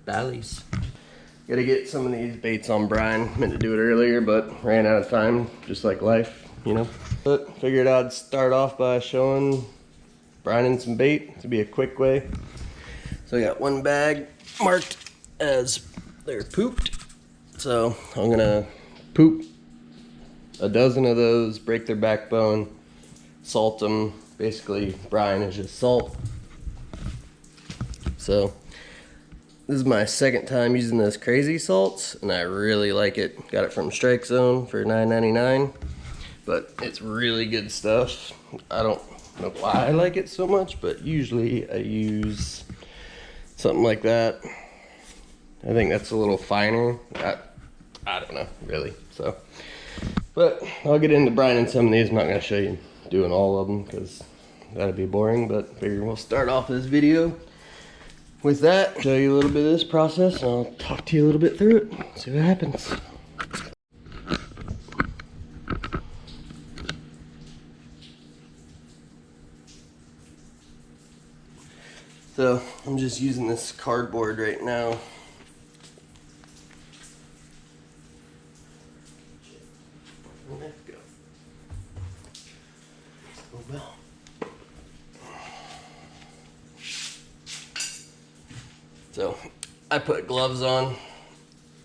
Bally's. Gotta get some of these baits on brine. Meant to do it earlier, but ran out of time, just like life, you know. But figured I'd start off by showing brining some bait to be a quick way. So I got one bag marked as they're pooped. So I'm gonna poop a dozen of those, break their backbone, salt them. Basically, brine is just salt. So this is my second time using this crazy salts, and I really like it. Got it from Strike Zone for $9.99, but it's really good stuff. I don't know why I like it so much, but usually I use something like that. I think that's a little finer. I don't know, really. So, but I'll get into brining some of these. I'm not gonna show you doing all of them because that'd be boring, but figure we'll start off this video with that, show you a little bit of this process, and I'll talk to you a little bit through it, see what happens. So I'm just using this cardboard right now. Let's go. Oh well. So I put gloves on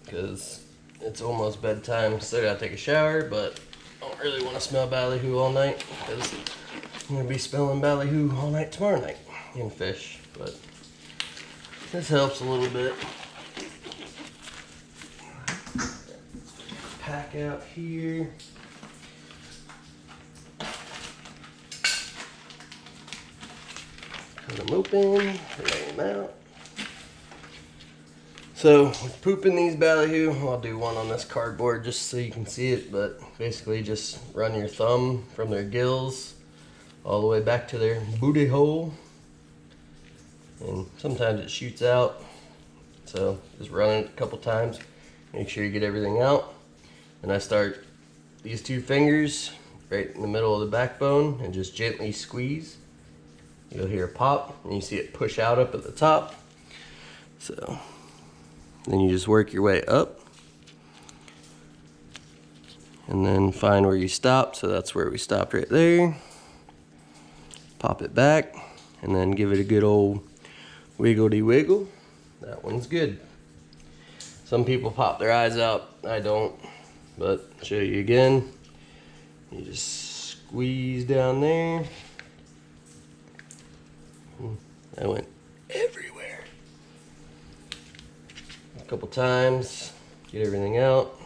because it's almost bedtime. Still gotta take a shower, but I don't really want to smell ballyhoo all night because I'm gonna be smelling ballyhoo all night tomorrow night in fish. But this helps a little bit. Pack out here. Cut them open, lay them out. So with pooping these ballyhoo, I'll do one on this cardboard just so you can see it, but basically just run your thumb from their gills all the way back to their booty hole. And sometimes it shoots out, so just run it a couple times, make sure you get everything out. And I start these two fingers right in the middle of the backbone and just gently squeeze. You'll hear a pop and you see it push out up at the top. So then you just work your way up and then find where you stopped. So that's where we stopped right there. Pop it back and then give it a good old wiggledy wiggle. That one's good. Some people pop their eyes out. I don't, but I'll show you again. You just squeeze down there. That went everywhere. A couple times, get everything out.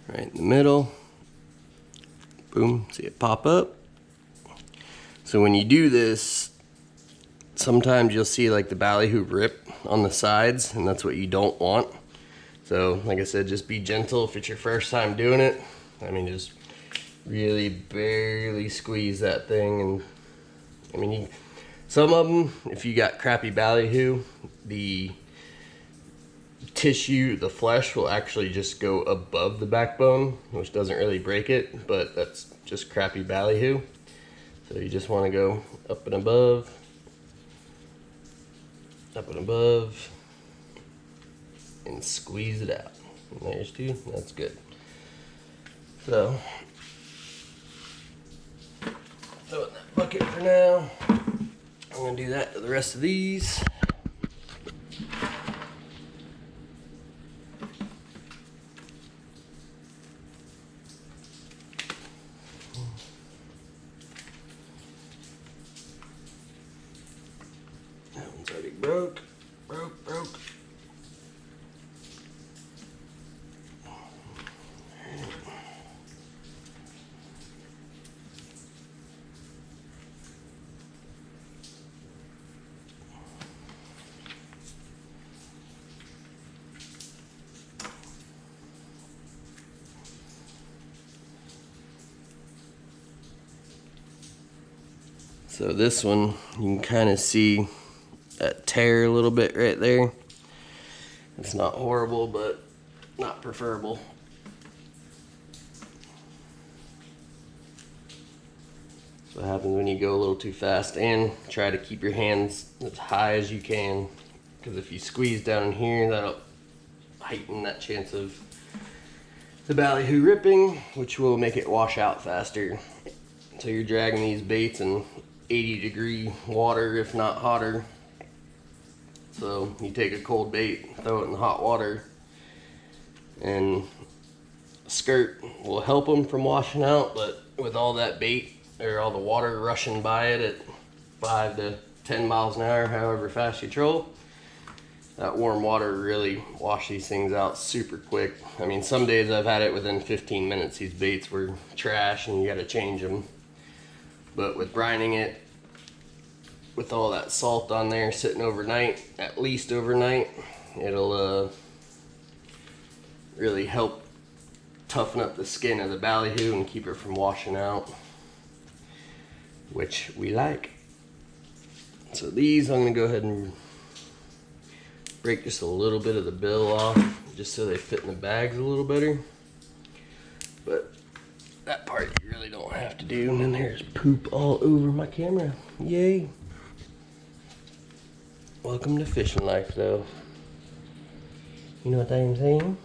Right in the middle. Boom, see it pop up. So when you do this, sometimes you'll see like the ballyhoo rip on the sides, and that's what you don't want. So like I said, just be gentle if it's your first time doing it. I mean, just really barely squeeze that thing. And I mean, some of them, if you got crappy ballyhoo, the tissue, the flesh will actually just go above the backbone, which doesn't really break it, but that's just crappy ballyhoo. So you just want to go up and above, and squeeze it out. And there's two, that's good. So, throw it in that bucket for now. I'm gonna do that to the rest of these. That one's already broke. So this one, you can kind of see that tear a little bit right there. It's not horrible, but not preferable. That's what happens when you go a little too fast, and try to keep your hands as high as you can because if you squeeze down in here, that'll heighten that chance of the ballyhoo ripping, which will make it wash out faster. So you're dragging these baits in 80-degree water, if not hotter. So you take a cold bait, throw it in the hot water, and a skirt will help them from washing out, but with all that bait or all the water rushing by it at 5 to 10 miles an hour, however fast you troll, that warm water really wash these things out super quick. I mean, some days I've had it within 15 minutes. These baits were trash and you got to change them. But with brining it, with all that salt on there sitting overnight, at least overnight, it'll really help toughen up the skin of the ballyhoo and keep it from washing out, which we like. So these I'm going to go ahead and break just a little bit of the bill off, just so they fit in the bags a little better. But that part you really don't have to do. And then there's poop all over my camera. Yay. Welcome to fishing life, though. You know what I'm saying?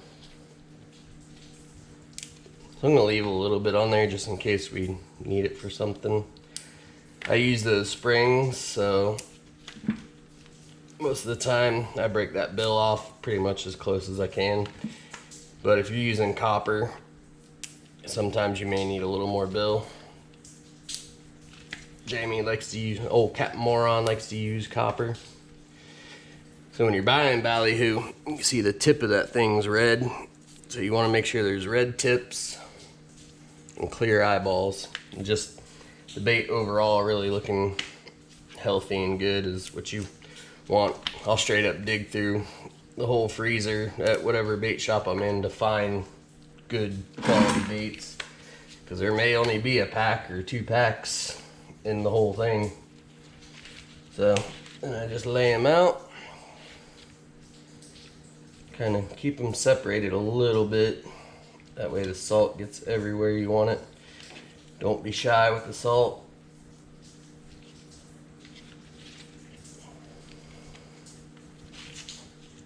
So I'm going to leave a little bit on there just in case we need it for something. I use those springs, so most of the time I break that bill off pretty much as close as I can. But if you're using copper, sometimes you may need a little more bill. Jamie likes to use, old Captain Moron likes to use copper. So when you're buying ballyhoo, you can see the tip of that thing's red. So you want to make sure there's red tips and clear eyeballs. And just the bait overall really looking healthy and good is what you want. I'll straight up dig through the whole freezer at whatever bait shop I'm in to find good quality baits, because there may only be a pack or 2 packs in the whole thing. So then I just lay them out, kind of keep them separated a little bit, that way the salt gets everywhere you want it. Don't be shy with the salt.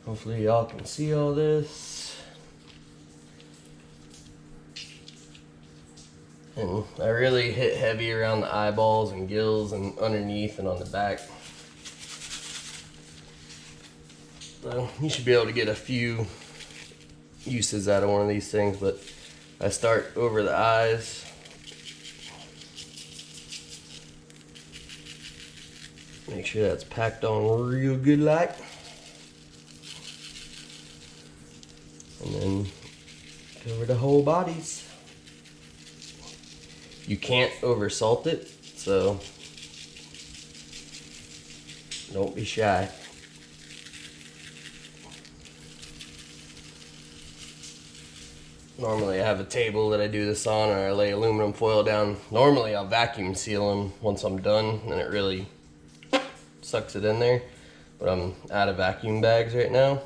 Hopefully y'all can see all this. And I really hit heavy around the eyeballs and gills and underneath and on the back. So you should be able to get a few uses out of one of these things, but I start over the eyes. Make sure that's packed on real good like. And then cover the whole bodies. You can't over salt it, so don't be shy. Normally I have a table that I do this on, or I lay aluminum foil down. Normally I'll vacuum seal them once I'm done, and it really sucks it in there. But I'm out of vacuum bags right now.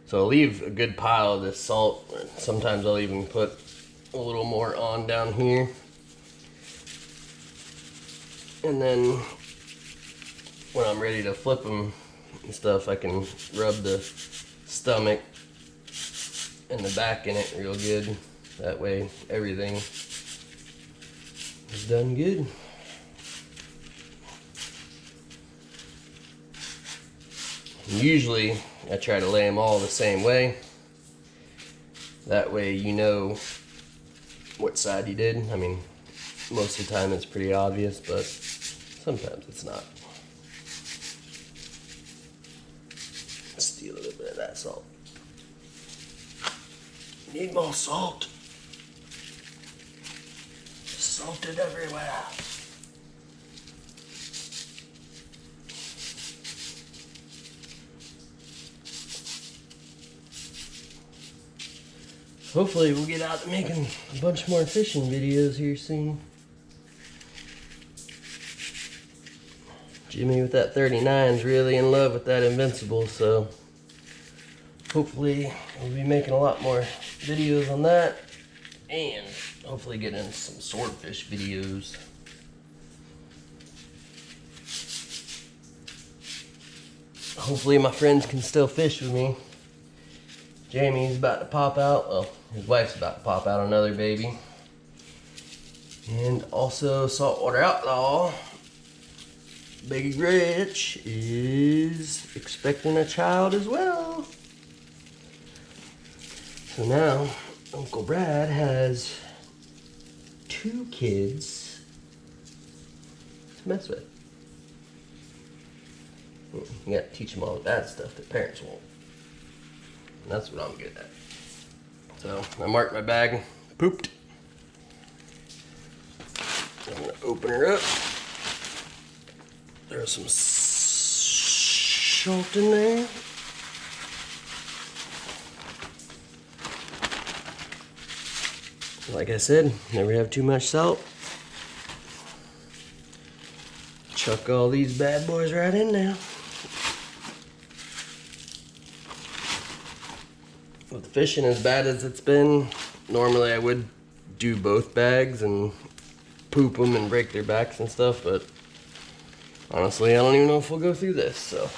So I'll leave a good pile of this salt. Sometimes I'll even put a little more on down here. And then when I'm ready to flip them and stuff, I can rub the stomach and the back in it real good. That way everything is done good. And usually I try to lay them all the same way. That way you know what side you did. I mean, most of the time it's pretty obvious, but sometimes it's not. Steal a little bit of that salt. Need more salt. Salted everywhere. Hopefully we'll get out to making a bunch more fishing videos here soon. Jimmy with that 39 is really in love with that Invincible, so hopefully we'll be making a lot more videos on that, and hopefully get into some swordfish videos. hopefully my friends can still fish with me. Jamie's about to pop out, well, his wife's about to pop out another baby. And also Saltwater Outlaw, Big Rich, is expecting a child as well. So now Uncle Brad has 2 kids to mess with. You gotta teach them all the bad stuff that parents won't. And that's what I'm good at. So I marked my bag, pooped. I'm gonna open her up. There's some salt in there. Like I said, never have too much salt. Chuck all these bad boys right in now. With fishing as bad as it's been, normally I would do both bags and poop them and break their backs and stuff, but honestly, I don't even know if we'll go through this, so.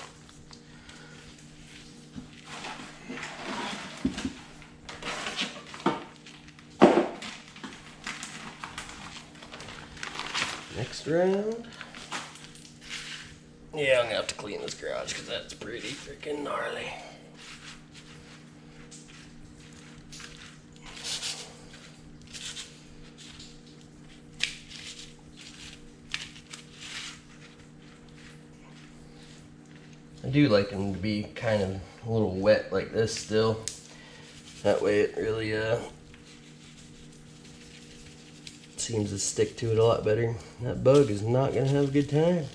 Next round. Yeah, I'm gonna have to clean this garage because that's pretty freaking gnarly. I do like them to be kind of a little wet like this still. That way it really seems to stick to it a lot better. That bug is not going to have a good time.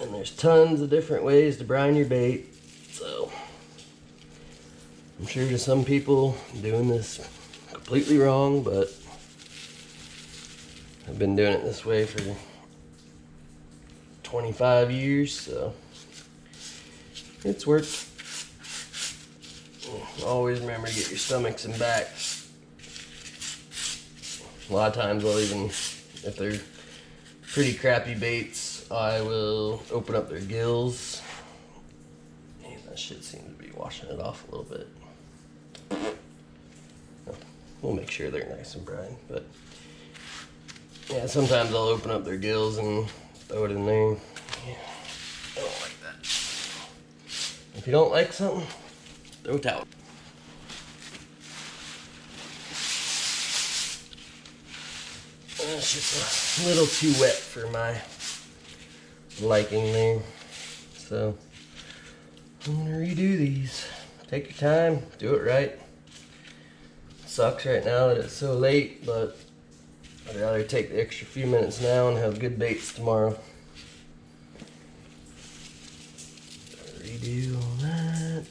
And there's tons of different ways to brine your bait, so I'm sure to some people doing this completely wrong, but I've been doing it this way for 25 years, so it's worked. Always remember to get your stomachs and backs. A lot of times I'll even, if they're pretty crappy baits, I will open up their gills. Man, that shit seems to be washing it off a little bit. We'll make sure they're nice and brine, but yeah, sometimes I'll open up their gills and throw it in there. Yeah, I don't like that. If you don't like something, throw a towel. It's just a little too wet for my liking there, so I'm gonna redo these. Take your time, do it right. Sucks right now that it's so late, but I'd rather take the extra few minutes now and have good baits tomorrow. Redo all that.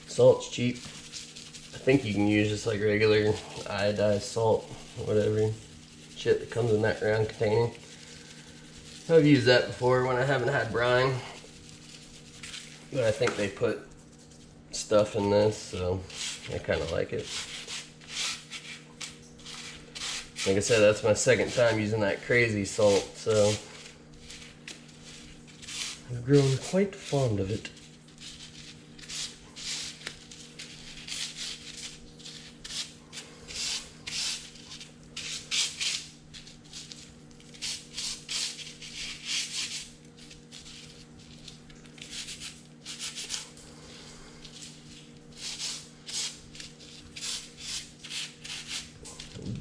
Salt's cheap. I think you can use just like regular iodized salt or whatever shit that comes in that round container. I've used that before when I haven't had brine, but I think they put stuff in this, so I kind of like it. Like I said, that's my second time using that crazy salt, so I've grown quite fond of it.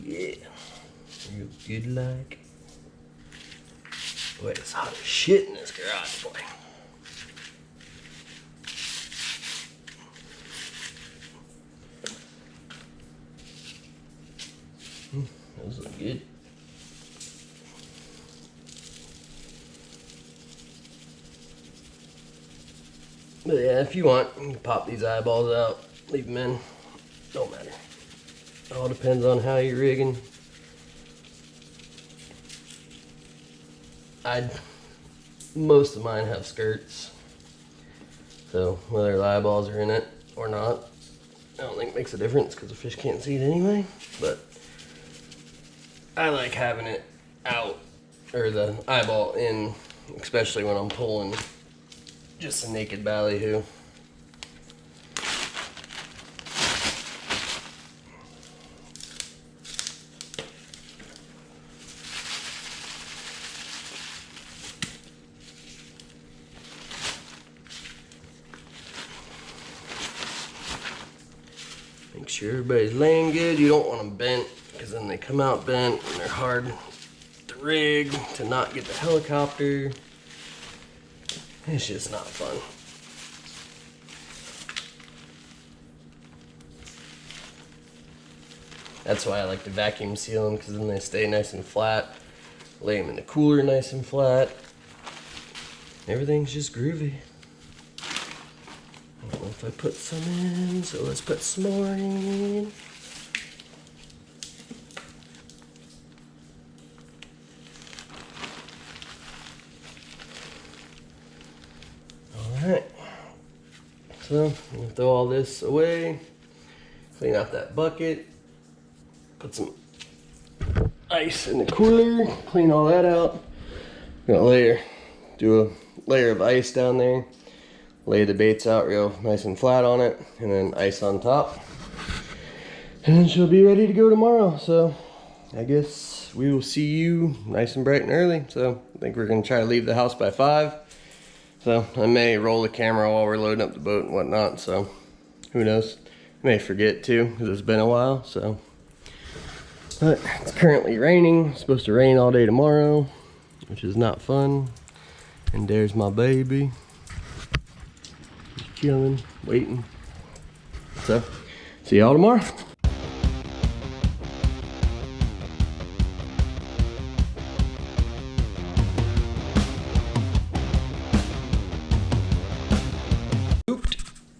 Yeah, real good like. Boy, it's hot as shit in this garage, boy. Those look good. But yeah, if you want, you can pop these eyeballs out, leave them in. Don't matter. It all depends on how you're rigging. most of mine have skirts, so whether the eyeballs are in it or not, I don't think it makes a difference because the fish can't see it anyway. But I like having it out, or the eyeball in, especially when I'm pulling just a naked ballyhoo. Make sure everybody's laying good. You don't want them bent, because then they come out bent and they're hard to rig, to not get the helicopter. It's just not fun. That's why I like to vacuum seal them, because then they stay nice and flat. Lay them in the cooler nice and flat. Everything's just groovy. I don't know if I put some in, so let's put some more in. Alright, so I'm going to throw all this away, clean out that bucket, put some ice in the cooler, clean all that out. I'm going to do a layer of ice down there, lay the baits out real nice and flat on it, and then ice on top. And then she'll be ready to go tomorrow, so I guess we will see you nice and bright and early. So I think we're going to try to leave the house by 5. So I may roll the camera while we're loading up the boat and whatnot, so who knows. I may forget too, because it's been a while, so. But it's currently raining. It's supposed to rain all day tomorrow, which is not fun. And there's my baby. Just chilling, waiting. So, see y'all tomorrow.